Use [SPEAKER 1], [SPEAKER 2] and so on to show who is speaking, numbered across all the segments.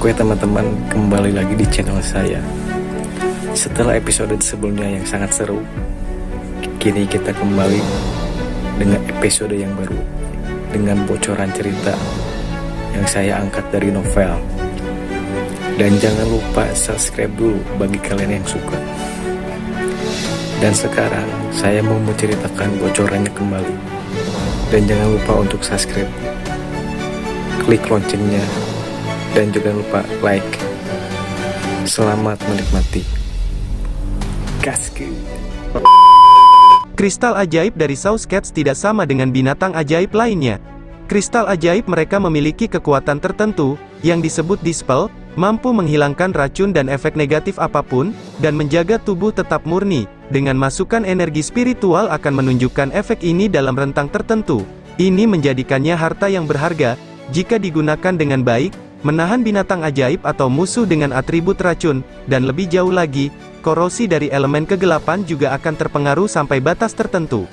[SPEAKER 1] Oke teman-teman, kembali lagi di channel saya. Setelah episode sebelumnya yang sangat seru, kini kita kembali dengan episode yang baru, dengan bocoran cerita yang saya angkat dari novel. Dan jangan lupa subscribe dulu bagi kalian yang suka. Dan sekarang saya mau menceritakan bocorannya kembali. Dan jangan lupa untuk subscribe, klik loncengnya, dan juga lupa like. Selamat menikmati. Gasku.
[SPEAKER 2] Kristal ajaib dari Saus Cats tidak sama dengan binatang ajaib lainnya. Kristal ajaib mereka memiliki kekuatan tertentu, yang disebut dispel, mampu menghilangkan racun dan efek negatif apapun, dan menjaga tubuh tetap murni. Dengan masukan energi spiritual akan menunjukkan efek ini dalam rentang tertentu. Ini menjadikannya harta yang berharga, jika digunakan dengan baik, menahan binatang ajaib atau musuh dengan atribut racun, dan lebih jauh lagi, korosi dari elemen kegelapan juga akan terpengaruh sampai batas tertentu.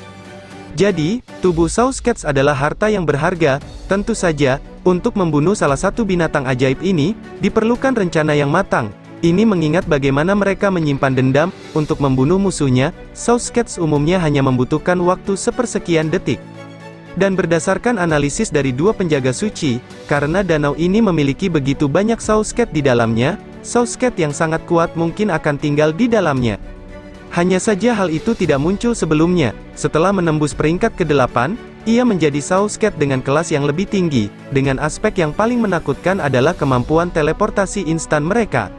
[SPEAKER 2] Jadi, tubuh Saus Cats adalah harta yang berharga. Tentu saja, untuk membunuh salah satu binatang ajaib ini, diperlukan rencana yang matang. Ini mengingat bagaimana mereka menyimpan dendam. Untuk membunuh musuhnya, Saus Cats umumnya hanya membutuhkan waktu sepersekian detik. Dan berdasarkan analisis dari dua penjaga suci, karena danau ini memiliki begitu banyak Saus Cat di dalamnya, Saus Cat yang sangat kuat mungkin akan tinggal di dalamnya. Hanya saja hal itu tidak muncul sebelumnya. Setelah menembus peringkat ke-8, ia menjadi Saus Cat dengan kelas yang lebih tinggi, dengan aspek yang paling menakutkan adalah kemampuan teleportasi instan mereka.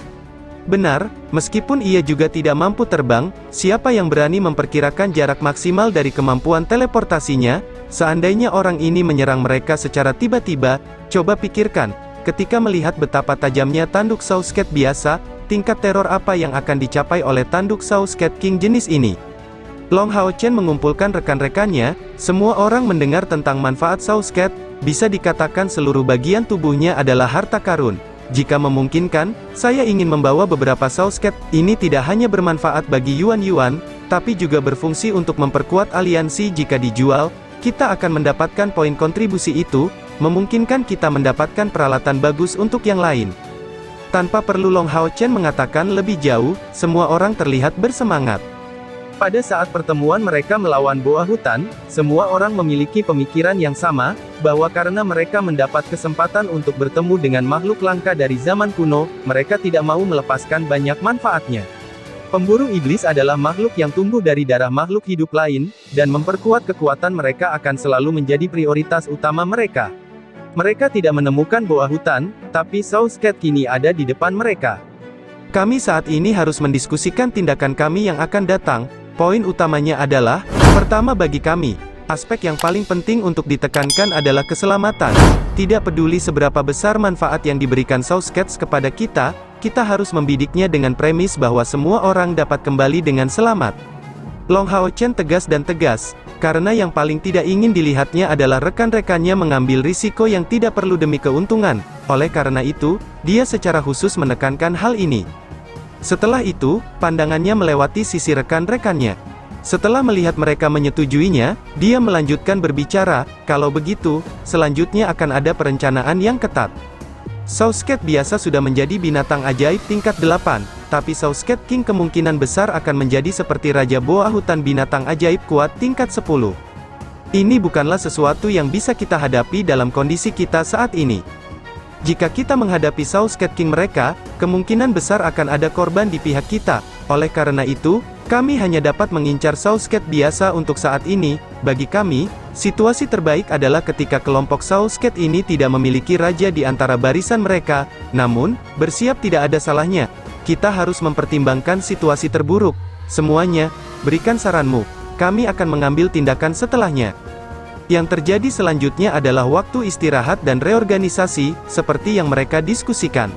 [SPEAKER 2] Benar, meskipun ia juga tidak mampu terbang, siapa yang berani memperkirakan jarak maksimal dari kemampuan teleportasinya? Seandainya orang ini menyerang mereka secara tiba-tiba, coba pikirkan, ketika melihat betapa tajamnya tanduk Saus Cat biasa, tingkat teror apa yang akan dicapai oleh tanduk Saus Cat King jenis ini. Long Hao Chen mengumpulkan rekan-rekannya, semua orang mendengar tentang manfaat Saus Cat, bisa dikatakan seluruh bagian tubuhnya adalah harta karun. Jika memungkinkan, saya ingin membawa beberapa Saus Cat, ini tidak hanya bermanfaat bagi Yuan, tapi juga berfungsi untuk memperkuat aliansi. Jika dijual, kita akan mendapatkan poin kontribusi itu, memungkinkan kita mendapatkan peralatan bagus untuk yang lain. Tanpa perlu Long Hao Chen mengatakan lebih jauh, semua orang terlihat bersemangat. Pada saat pertemuan mereka melawan boa hutan, semua orang memiliki pemikiran yang sama, bahwa karena mereka mendapat kesempatan untuk bertemu dengan makhluk langka dari zaman kuno, mereka tidak mau melepaskan banyak manfaatnya. Pemburu iblis adalah makhluk yang tumbuh dari darah makhluk hidup lain, dan memperkuat kekuatan mereka akan selalu menjadi prioritas utama mereka. Mereka tidak menemukan boa hutan, tapi Saus Cat kini ada di depan mereka. Kami saat ini harus mendiskusikan tindakan kami yang akan datang. Poin utamanya adalah, pertama bagi kami, aspek yang paling penting untuk ditekankan adalah keselamatan. Tidak peduli seberapa besar manfaat yang diberikan Saus Cats kepada kita, kita harus membidiknya dengan premis bahwa semua orang dapat kembali dengan selamat. Long Hao Chen tegas dan tegas, karena yang paling tidak ingin dilihatnya adalah rekan-rekannya mengambil risiko yang tidak perlu demi keuntungan. Oleh karena itu, dia secara khusus menekankan hal ini. Setelah itu, pandangannya melewati sisi rekan-rekannya. Setelah melihat mereka menyetujuinya, dia melanjutkan berbicara, kalau begitu, selanjutnya akan ada perencanaan yang ketat. Saus Cat biasa sudah menjadi binatang ajaib tingkat 8, tapi Saus Cat King kemungkinan besar akan menjadi seperti Raja Boa Hutan binatang ajaib kuat tingkat 10. Ini bukanlah sesuatu yang bisa kita hadapi dalam kondisi kita saat ini. Jika kita menghadapi Saus Cat King mereka, kemungkinan besar akan ada korban di pihak kita. Oleh karena itu, kami hanya dapat mengincar Saus Cat biasa untuk saat ini. Bagi kami, situasi terbaik adalah ketika kelompok Saus Cat ini tidak memiliki raja di antara barisan mereka. Namun, bersiap tidak ada salahnya. Kita harus mempertimbangkan situasi terburuk. Semuanya, berikan saranmu. Kami akan mengambil tindakan setelahnya. Yang terjadi selanjutnya adalah waktu istirahat dan reorganisasi, seperti yang mereka diskusikan.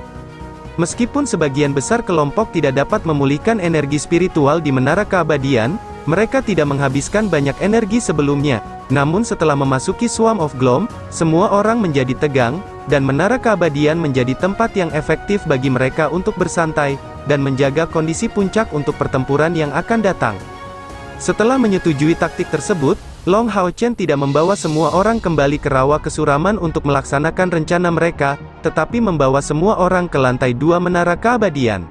[SPEAKER 2] Meskipun sebagian besar kelompok tidak dapat memulihkan energi spiritual di Menara Keabadian, mereka tidak menghabiskan banyak energi sebelumnya. Namun setelah memasuki Swarm of Gloom, semua orang menjadi tegang, dan Menara Keabadian menjadi tempat yang efektif bagi mereka untuk bersantai, dan menjaga kondisi puncak untuk pertempuran yang akan datang. Setelah menyetujui taktik tersebut, Long Hao Chen tidak membawa semua orang kembali ke rawa kesuraman untuk melaksanakan rencana mereka, tetapi membawa semua orang ke lantai 2 menara keabadian.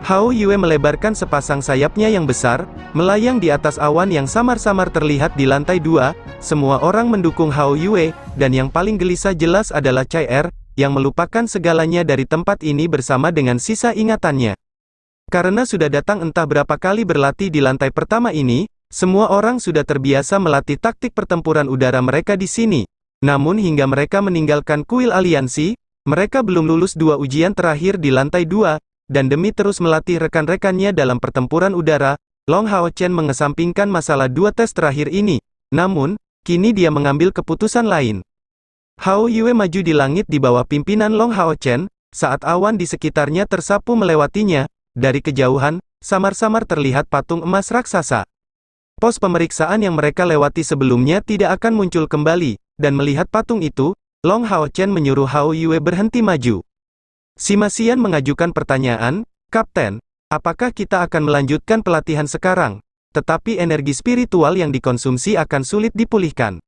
[SPEAKER 2] Hao Yue melebarkan sepasang sayapnya yang besar, melayang di atas awan yang samar-samar terlihat di lantai 2, semua orang mendukung Hao Yue, dan yang paling gelisah jelas adalah Chai Er, yang melupakan segalanya dari tempat ini bersama dengan sisa ingatannya. Karena sudah datang entah berapa kali berlatih di lantai pertama ini, semua orang sudah terbiasa melatih taktik pertempuran udara mereka di sini. Namun hingga mereka meninggalkan kuil aliansi, mereka belum lulus 2 ujian terakhir di lantai 2, dan demi terus melatih rekan-rekannya dalam pertempuran udara, Long Hao Chen mengesampingkan masalah 2 tes terakhir ini. Namun, kini dia mengambil keputusan lain. Hao Yue maju di langit di bawah pimpinan Long Hao Chen, saat awan di sekitarnya tersapu melewatinya, dari kejauhan, samar-samar terlihat patung emas raksasa. Pos pemeriksaan yang mereka lewati sebelumnya tidak akan muncul kembali, dan melihat patung itu, Long Hao Chen menyuruh Hao Yue berhenti maju. Sima Xian mengajukan pertanyaan, "Kapten, apakah kita akan melanjutkan pelatihan sekarang? Tetapi energi spiritual yang dikonsumsi akan sulit dipulihkan."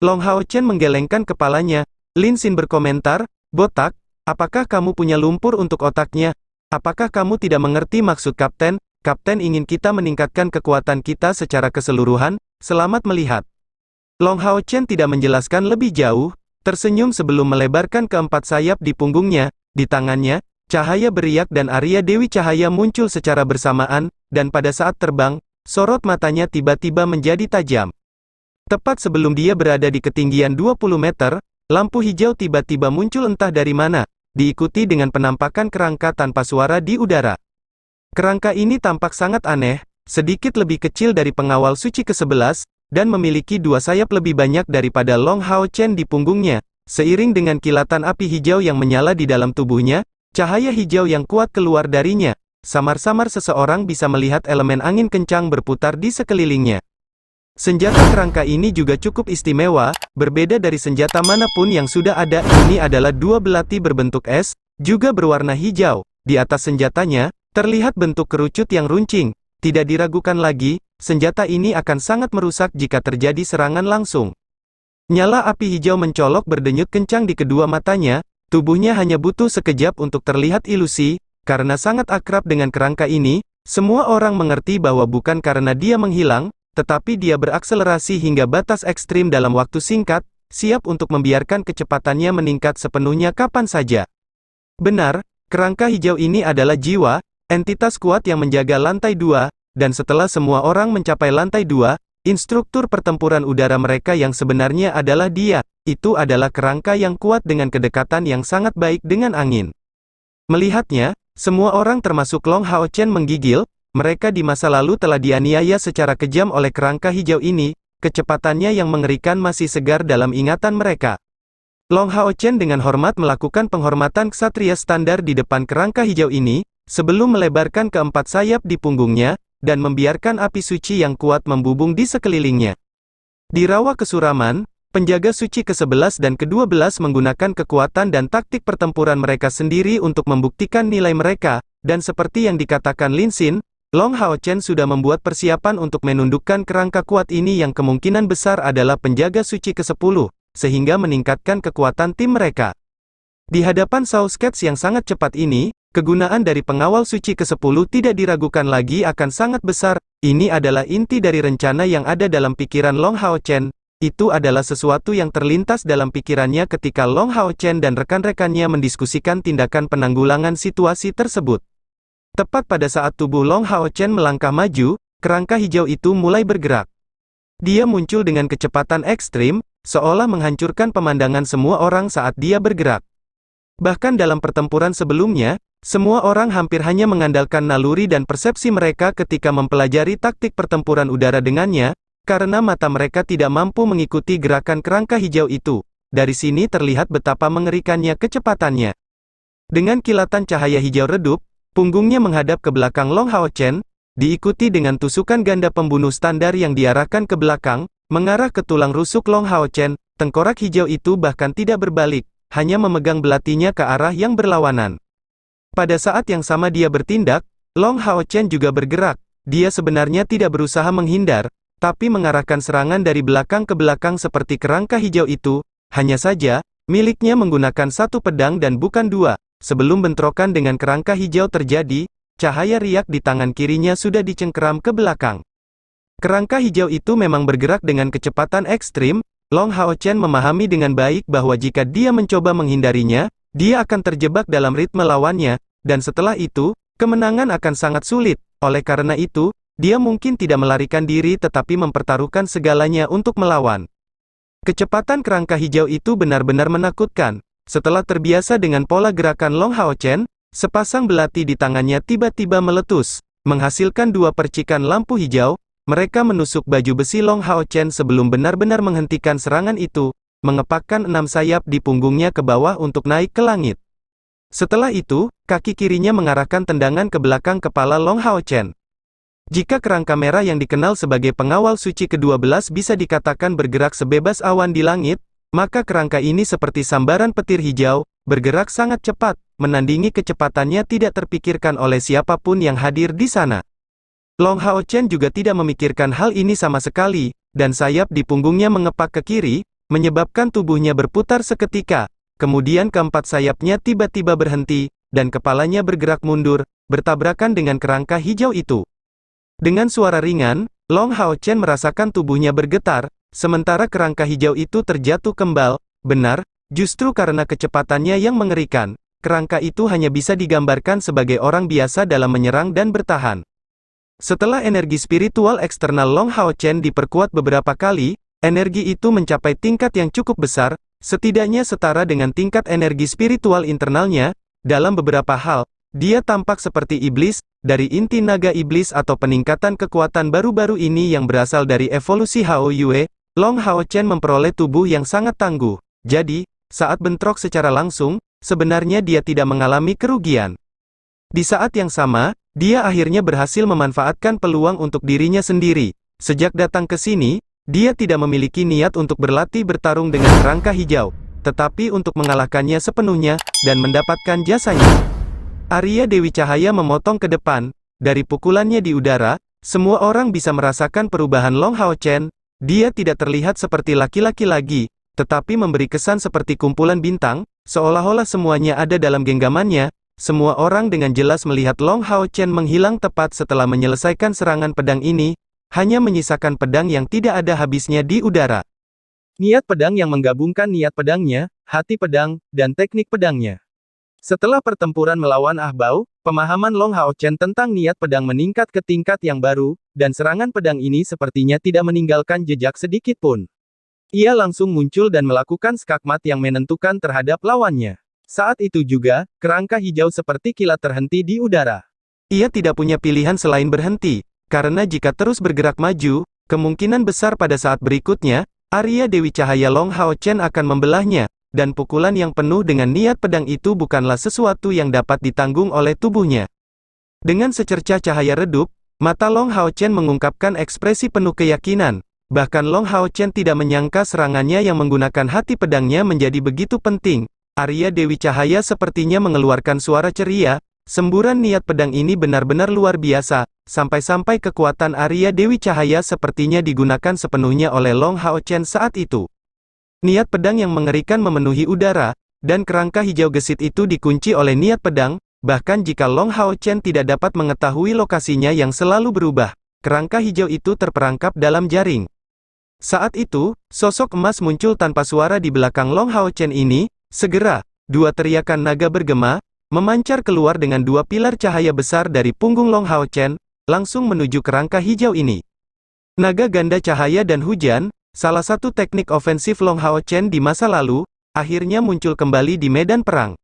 [SPEAKER 2] Long Hao Chen menggelengkan kepalanya. Lin Xin berkomentar, "Botak, apakah kamu punya lumpur untuk otaknya? Apakah kamu tidak mengerti maksud Kapten? Kapten ingin kita meningkatkan kekuatan kita secara keseluruhan, selamat melihat." Long Hao Chen tidak menjelaskan lebih jauh, tersenyum sebelum melebarkan keempat sayap di punggungnya, di tangannya, cahaya beriak dan Arya Dewi Cahaya muncul secara bersamaan, dan pada saat terbang, sorot matanya tiba-tiba menjadi tajam. Tepat sebelum dia berada di ketinggian 20 meter, lampu hijau tiba-tiba muncul entah dari mana, diikuti dengan penampakan kerangka tanpa suara di udara. Kerangka ini tampak sangat aneh, sedikit lebih kecil dari pengawal suci ke-11, dan memiliki 2 sayap lebih banyak daripada Long Hao Chen di punggungnya. Seiring dengan kilatan api hijau yang menyala di dalam tubuhnya, cahaya hijau yang kuat keluar darinya. Samar-samar seseorang bisa melihat elemen angin kencang berputar di sekelilingnya. Senjata kerangka ini juga cukup istimewa, berbeda dari senjata manapun yang sudah ada. Ini adalah 2 belati berbentuk es, juga berwarna hijau. Di atas senjatanya, terlihat bentuk kerucut yang runcing. Tidak diragukan lagi, senjata ini akan sangat merusak jika terjadi serangan langsung. Nyala api hijau mencolok berdenyut kencang di kedua matanya, tubuhnya hanya butuh sekejap untuk terlihat ilusi, karena sangat akrab dengan kerangka ini, semua orang mengerti bahwa bukan karena dia menghilang, tetapi dia berakselerasi hingga batas ekstrim dalam waktu singkat, siap untuk membiarkan kecepatannya meningkat sepenuhnya kapan saja. Benar, kerangka hijau ini adalah jiwa, entitas kuat yang menjaga lantai 2, dan setelah semua orang mencapai lantai 2, instruktur pertempuran udara mereka yang sebenarnya adalah dia, itu adalah kerangka yang kuat dengan kedekatan yang sangat baik dengan angin. Melihatnya, semua orang termasuk Long Hao Chen menggigil, mereka di masa lalu telah dianiaya secara kejam oleh kerangka hijau ini, kecepatannya yang mengerikan masih segar dalam ingatan mereka. Long Hao Chen dengan hormat melakukan penghormatan ksatria standar di depan kerangka hijau ini, sebelum melebarkan keempat sayap di punggungnya, dan membiarkan api suci yang kuat membubung di sekelilingnya. Di rawa kesuraman, penjaga suci ke-11 dan ke-12 menggunakan kekuatan dan taktik pertempuran mereka sendiri untuk membuktikan nilai mereka, dan seperti yang dikatakan Lin Xin, Long Hao Chen sudah membuat persiapan untuk menundukkan kerangka kuat ini yang kemungkinan besar adalah penjaga suci ke-10, sehingga meningkatkan kekuatan tim mereka. Di hadapan Soulskets yang sangat cepat ini, kegunaan dari pengawal suci ke-10 tidak diragukan lagi akan sangat besar. Ini adalah inti dari rencana yang ada dalam pikiran Long Hao Chen. Itu adalah sesuatu yang terlintas dalam pikirannya ketika Long Hao Chen dan rekan-rekannya mendiskusikan tindakan penanggulangan situasi tersebut. Tepat pada saat tubuh Long Hao Chen melangkah maju, kerangka hijau itu mulai bergerak. Dia muncul dengan kecepatan ekstrim, seolah menghancurkan pemandangan semua orang saat dia bergerak. Bahkan dalam pertempuran sebelumnya, semua orang hampir hanya mengandalkan naluri dan persepsi mereka ketika mempelajari taktik pertempuran udara dengannya, karena mata mereka tidak mampu mengikuti gerakan kerangka hijau itu. Dari sini terlihat betapa mengerikannya kecepatannya. Dengan kilatan cahaya hijau redup, punggungnya menghadap ke belakang Long Hao Chen, diikuti dengan tusukan ganda pembunuh standar yang diarahkan ke belakang, mengarah ke tulang rusuk Long Hao Chen. Tengkorak hijau itu bahkan tidak berbalik, hanya memegang belatinya ke arah yang berlawanan. Pada saat yang sama dia bertindak, Long Hao Chen juga bergerak. Dia sebenarnya tidak berusaha menghindar, tapi mengarahkan serangan dari belakang ke belakang seperti kerangka hijau itu. Hanya saja, miliknya menggunakan satu pedang dan bukan dua. Sebelum bentrokan dengan kerangka hijau terjadi, cahaya riak di tangan kirinya sudah dicengkeram ke belakang. Kerangka hijau itu memang bergerak dengan kecepatan ekstrim. Long Hao Chen memahami dengan baik bahwa jika dia mencoba menghindarinya, dia akan terjebak dalam ritme lawannya, dan setelah itu, kemenangan akan sangat sulit. Oleh karena itu, dia mungkin tidak melarikan diri tetapi mempertaruhkan segalanya untuk melawan. Kecepatan kerangka hijau itu benar-benar menakutkan. Setelah terbiasa dengan pola gerakan Long Hao Chen, sepasang belati di tangannya tiba-tiba meletus, menghasilkan dua percikan lampu hijau. Mereka menusuk baju besi Long Hao Chen sebelum benar-benar menghentikan serangan itu, mengepakkan 6 sayap di punggungnya ke bawah untuk naik ke langit. Setelah itu, kaki kirinya mengarahkan tendangan ke belakang kepala Long Hao Chen. Jika kerangka merah yang dikenal sebagai pengawal suci ke-12 bisa dikatakan bergerak sebebas awan di langit, maka kerangka ini seperti sambaran petir hijau, bergerak sangat cepat, menandingi kecepatannya tidak terpikirkan oleh siapapun yang hadir di sana. Long Hao Chen juga tidak memikirkan hal ini sama sekali, dan sayap di punggungnya mengepak ke kiri, menyebabkan tubuhnya berputar seketika. Kemudian keempat sayapnya tiba-tiba berhenti, dan kepalanya bergerak mundur, bertabrakan dengan kerangka hijau itu. Dengan suara ringan, Long Hao Chen merasakan tubuhnya bergetar, sementara kerangka hijau itu terjatuh kembal. Benar, justru karena kecepatannya yang mengerikan, kerangka itu hanya bisa digambarkan sebagai orang biasa dalam menyerang dan bertahan. Setelah energi spiritual eksternal Long Hao Chen diperkuat beberapa kali, energi itu mencapai tingkat yang cukup besar, setidaknya setara dengan tingkat energi spiritual internalnya. Dalam beberapa hal, dia tampak seperti iblis, dari inti naga iblis atau peningkatan kekuatan baru-baru ini yang berasal dari evolusi Hao Yue. Long Hao Chen memperoleh tubuh yang sangat tangguh. Jadi, saat bentrok secara langsung, sebenarnya dia tidak mengalami kerugian. Di saat yang sama, dia akhirnya berhasil memanfaatkan peluang untuk dirinya sendiri. Sejak datang ke sini, dia tidak memiliki niat untuk berlatih bertarung dengan kerangka hijau, tetapi untuk mengalahkannya sepenuhnya, dan mendapatkan jasanya. Arya Dewi Cahaya memotong ke depan. Dari pukulannya di udara, semua orang bisa merasakan perubahan Long Hao Chen. Dia tidak terlihat seperti laki-laki lagi, tetapi memberi kesan seperti kumpulan bintang, seolah-olah semuanya ada dalam genggamannya. Semua orang dengan jelas melihat Long Hao Chen menghilang tepat setelah menyelesaikan serangan pedang ini, hanya menyisakan pedang yang tidak ada habisnya di udara. Niat pedang yang menggabungkan niat pedangnya, hati pedang, dan teknik pedangnya. Setelah pertempuran melawan Ah Bao, pemahaman Long Hao Chen tentang niat pedang meningkat ke tingkat yang baru, dan serangan pedang ini sepertinya tidak meninggalkan jejak sedikit pun. Ia langsung muncul dan melakukan skakmat yang menentukan terhadap lawannya. Saat itu juga, kerangka hijau seperti kilat terhenti di udara. Ia tidak punya pilihan selain berhenti, karena jika terus bergerak maju, kemungkinan besar pada saat berikutnya, Arya Dewi Cahaya Long Hao Chen akan membelahnya. Dan pukulan yang penuh dengan niat pedang itu bukanlah sesuatu yang dapat ditanggung oleh tubuhnya. Dengan secercah cahaya redup, mata Long Hao Chen mengungkapkan ekspresi penuh keyakinan. Bahkan Long Hao Chen tidak menyangka serangannya yang menggunakan hati pedangnya menjadi begitu penting. Arya Dewi Cahaya sepertinya mengeluarkan suara ceria. Semburan niat pedang ini benar-benar luar biasa, sampai-sampai kekuatan Arya Dewi Cahaya sepertinya digunakan sepenuhnya oleh Long Hao Chen saat itu. Niat pedang yang mengerikan memenuhi udara, dan kerangka hijau gesit itu dikunci oleh niat pedang. Bahkan jika Long Hao Chen tidak dapat mengetahui lokasinya yang selalu berubah, kerangka hijau itu terperangkap dalam jaring. Saat itu, sosok emas muncul tanpa suara di belakang Long Hao Chen ini. Segera, dua teriakan naga bergema, memancar keluar dengan dua pilar cahaya besar dari punggung Long Hao Chen, langsung menuju kerangka hijau ini. Naga ganda cahaya dan hujan, salah satu teknik ofensif Long Hao Chen di masa lalu, akhirnya muncul kembali di medan perang.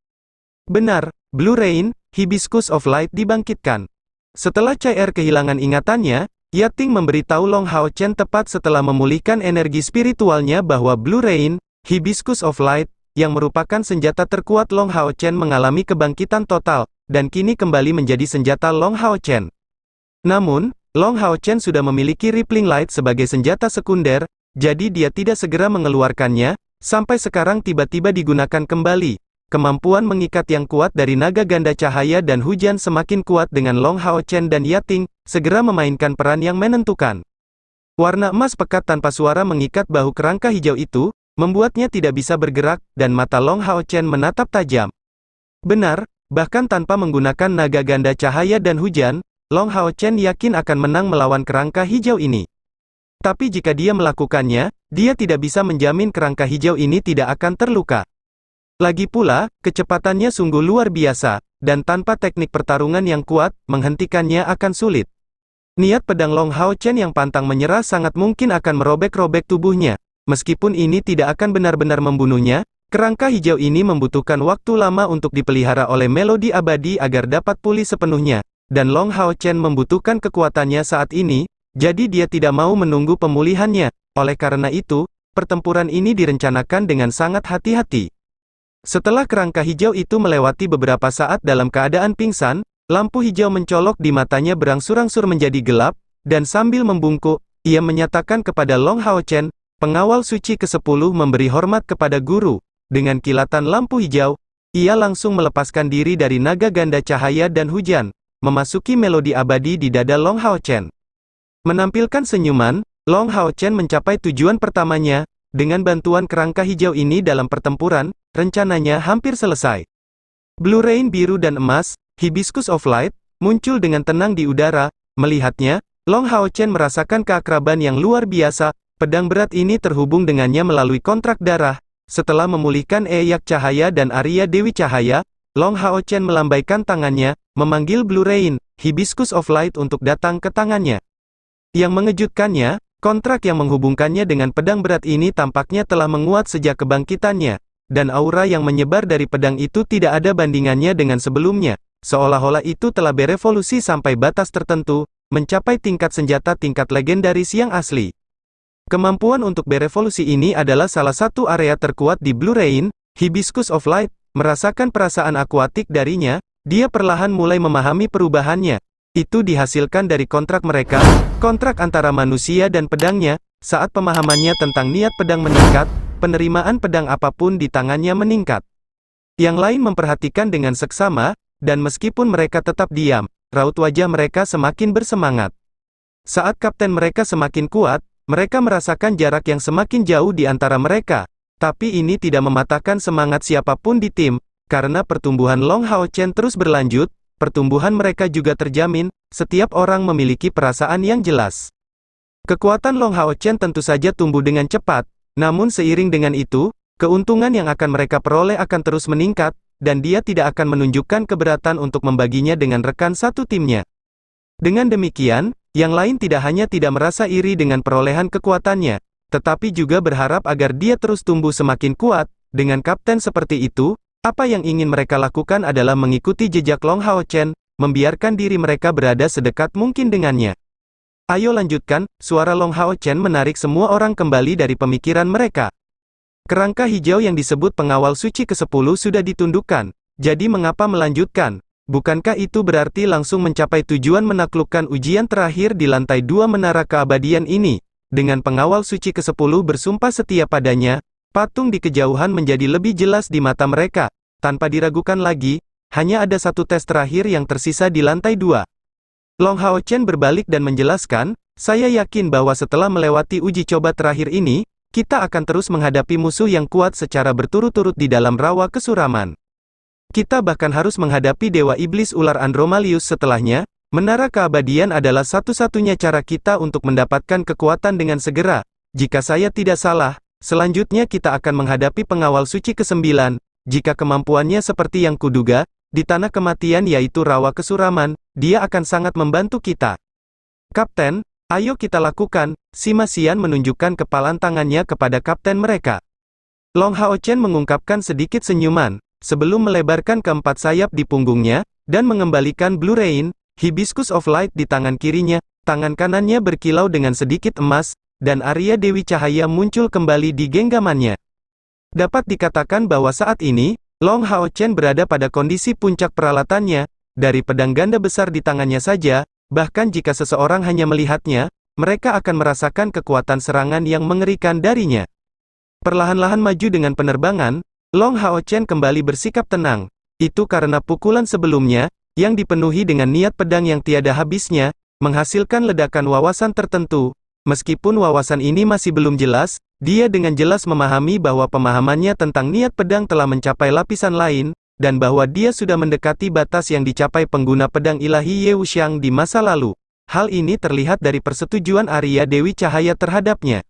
[SPEAKER 2] Benar, Blue Rain, Hibiscus of Light dibangkitkan. Setelah Chai kehilangan ingatannya, Yating memberitahu Long Hao Chen tepat setelah memulihkan energi spiritualnya bahwa Blue Rain, Hibiscus of Light, yang merupakan senjata terkuat Long Hao Chen mengalami kebangkitan total, dan kini kembali menjadi senjata Long Hao Chen. Namun, Long Hao Chen sudah memiliki Rippling Light sebagai senjata sekunder, jadi dia tidak segera mengeluarkannya, sampai sekarang tiba-tiba digunakan kembali. Kemampuan mengikat yang kuat dari naga ganda cahaya dan hujan semakin kuat dengan Long Hao Chen dan Yating, segera memainkan peran yang menentukan. Warna emas pekat tanpa suara mengikat bahu kerangka hijau itu, membuatnya tidak bisa bergerak, dan mata Long Hao Chen menatap tajam. Benar, bahkan tanpa menggunakan naga ganda cahaya dan hujan, Long Hao Chen yakin akan menang melawan kerangka hijau ini. Tapi jika dia melakukannya, dia tidak bisa menjamin kerangka hijau ini tidak akan terluka. Lagi pula, kecepatannya sungguh luar biasa, dan tanpa teknik pertarungan yang kuat, menghentikannya akan sulit. Niat pedang Long Hao Chen yang pantang menyerah sangat mungkin akan merobek-robek tubuhnya. Meskipun ini tidak akan benar-benar membunuhnya, kerangka hijau ini membutuhkan waktu lama untuk dipelihara oleh melodi abadi agar dapat pulih sepenuhnya, dan Long Hao Chen membutuhkan kekuatannya saat ini, jadi dia tidak mau menunggu pemulihannya. Oleh karena itu, pertempuran ini direncanakan dengan sangat hati-hati. Setelah kerangka hijau itu melewati beberapa saat dalam keadaan pingsan, lampu hijau mencolok di matanya berangsur-angsur menjadi gelap, dan sambil membungkuk, ia menyatakan kepada Long Hao Chen, pengawal suci ke-10 memberi hormat kepada guru. Dengan kilatan lampu hijau, ia langsung melepaskan diri dari naga ganda cahaya dan hujan, memasuki melodi abadi di dada Long Hao Chen. Menampilkan senyuman, Long Hao Chen mencapai tujuan pertamanya, dengan bantuan kerangka hijau ini dalam pertempuran, rencananya hampir selesai. Blue Rain biru dan emas, Hibiscus of Light, muncul dengan tenang di udara. Melihatnya, Long Hao Chen merasakan keakraban yang luar biasa. Pedang berat ini terhubung dengannya melalui kontrak darah. Setelah memulihkan Eyak Cahaya dan Arya Dewi Cahaya, Long Hao Chen melambaikan tangannya, memanggil Blue Rain, Hibiscus of Light untuk datang ke tangannya. Yang mengejutkannya, kontrak yang menghubungkannya dengan pedang berat ini tampaknya telah menguat sejak kebangkitannya, dan aura yang menyebar dari pedang itu tidak ada bandingannya dengan sebelumnya. Seolah-olah itu telah berevolusi sampai batas tertentu, mencapai tingkat senjata tingkat legendaris yang asli. Kemampuan untuk berevolusi ini adalah salah satu area terkuat di Blue Rain, Hibiscus of Light. Merasakan perasaan akuatik darinya, dia perlahan mulai memahami perubahannya. Itu dihasilkan dari kontrak mereka, kontrak antara manusia dan pedangnya. Saat pemahamannya tentang niat pedang meningkat, penerimaan pedang apapun di tangannya meningkat. Yang lain memperhatikan dengan seksama, dan meskipun mereka tetap diam, raut wajah mereka semakin bersemangat. Saat kapten mereka semakin kuat, mereka merasakan jarak yang semakin jauh di antara mereka. Tapi ini tidak mematahkan semangat siapapun di tim, karena pertumbuhan Long Hao Chen terus berlanjut, pertumbuhan mereka juga terjamin, setiap orang memiliki perasaan yang jelas. Kekuatan Long Hao Chen tentu saja tumbuh dengan cepat, namun seiring dengan itu, keuntungan yang akan mereka peroleh akan terus meningkat, dan dia tidak akan menunjukkan keberatan untuk membaginya dengan rekan satu timnya. Dengan demikian, yang lain tidak hanya tidak merasa iri dengan perolehan kekuatannya, tetapi juga berharap agar dia terus tumbuh semakin kuat. Dengan kapten seperti itu, apa yang ingin mereka lakukan adalah mengikuti jejak Long Hao Chen, membiarkan diri mereka berada sedekat mungkin dengannya. Ayo lanjutkan, suara Long Hao Chen menarik semua orang kembali dari pemikiran mereka. Kerangka hijau yang disebut pengawal suci ke-10 sudah ditundukkan, jadi mengapa melanjutkan? Bukankah itu berarti langsung mencapai tujuan menaklukkan ujian terakhir di lantai 2 menara keabadian ini? Dengan pengawal suci ke-10 bersumpah setia padanya, patung di kejauhan menjadi lebih jelas di mata mereka. Tanpa diragukan lagi, hanya ada satu tes terakhir yang tersisa di lantai 2. Long Hao Chen berbalik dan menjelaskan, saya yakin bahwa setelah melewati uji coba terakhir ini, kita akan terus menghadapi musuh yang kuat secara berturut-turut di dalam rawa kesuraman. Kita bahkan harus menghadapi Dewa Iblis Ular Andromalius setelahnya. Menara keabadian adalah satu-satunya cara kita untuk mendapatkan kekuatan dengan segera. Jika saya tidak salah, selanjutnya kita akan menghadapi pengawal suci ke-9. Jika kemampuannya seperti yang kuduga, di tanah kematian yaitu rawa kesuraman, dia akan sangat membantu kita. Kapten, ayo kita lakukan. Sima Xian menunjukkan kepalan tangannya kepada kapten mereka. Long Hao Chen mengungkapkan sedikit senyuman, sebelum melebarkan keempat sayap di punggungnya, dan mengembalikan Blue Rain, Hibiscus of Light di tangan kirinya. Tangan kanannya berkilau dengan sedikit emas, dan Arya Dewi Cahaya muncul kembali di genggamannya. Dapat dikatakan bahwa saat ini, Long Hao Chen berada pada kondisi puncak peralatannya. Dari pedang ganda besar di tangannya saja, bahkan jika seseorang hanya melihatnya, mereka akan merasakan kekuatan serangan yang mengerikan darinya. Perlahan-lahan maju dengan penerbangan, Long Hao Chen kembali bersikap tenang. Itu karena pukulan sebelumnya, yang dipenuhi dengan niat pedang yang tiada habisnya, menghasilkan ledakan wawasan tertentu. Meskipun wawasan ini masih belum jelas, dia dengan jelas memahami bahwa pemahamannya tentang niat pedang telah mencapai lapisan lain, dan bahwa dia sudah mendekati batas yang dicapai pengguna pedang ilahi Ye Wuxiang di masa lalu. Hal ini terlihat dari persetujuan Arya Dewi Cahaya terhadapnya.